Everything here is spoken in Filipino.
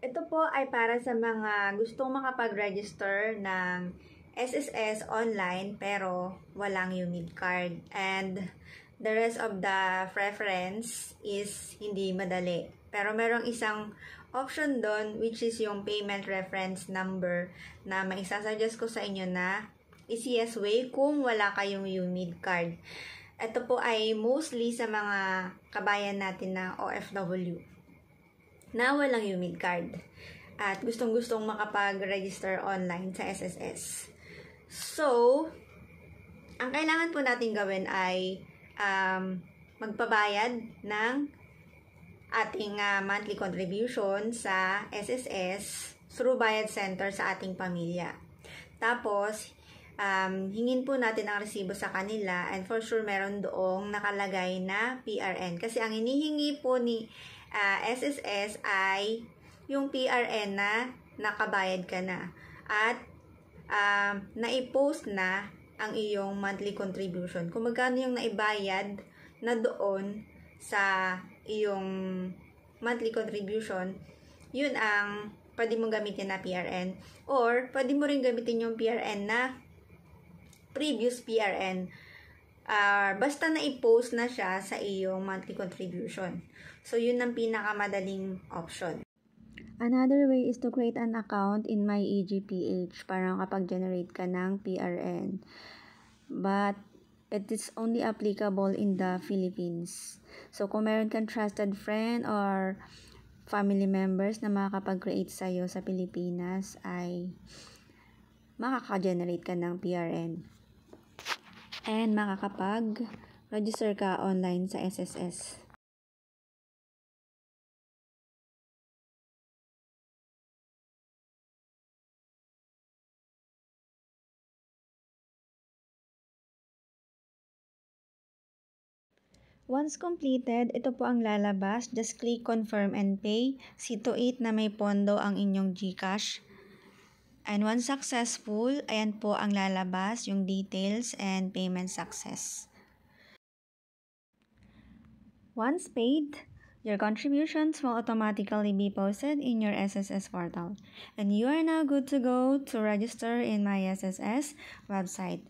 Ito po ay para sa mga gustong makapag-register ng SSS online pero walang UMID card. And the rest of the preference is hindi madali. Pero merong isang option doon which is yung payment reference number na maisasuggest ko sa inyo na easiest way kung wala kayong UMID card. Ito po ay mostly sa mga kabayan natin na OFW na walang UMID card at gustong-gustong makapag-register online sa SSS. So, ang kailangan po natin gawin ay magpabayad ng ating monthly contribution sa SSS through Bayad Center sa ating pamilya. Tapos, hingin po natin ang resibo sa kanila and for sure meron doong nakalagay na PRN. Kasi ang hinihingi po ni SSS ay yung PRN na nakabayad ka na at naipost na ang iyong monthly contribution. Kung magkano yung naibayad na doon sa iyong monthly contribution, yun ang pwede mong gamitin na PRN. Or pwede mo rin gamitin yung PRN na previous PRN. Basta na-i-post na siya sa iyong monthly contribution. So, yun ang pinakamadaling option. Another way is to create an account in MyEGPH para kapag-generate ka ng PRN. But, it is only applicable in the Philippines. So, kung meron kang trusted friend or family members na makakapag-create sa'yo sa Pilipinas, ay makaka-generate ka ng PRN. And makakapag-register ka online sa SSS. Once completed, ito po ang lalabas. Just click confirm and pay. See to it na may pondo ang inyong GCash. And once successful, ayan po ang lalabas, yung details and payment success. Once paid, your contributions will automatically be posted in your SSS portal. And you are now good to go to register in my SSS website.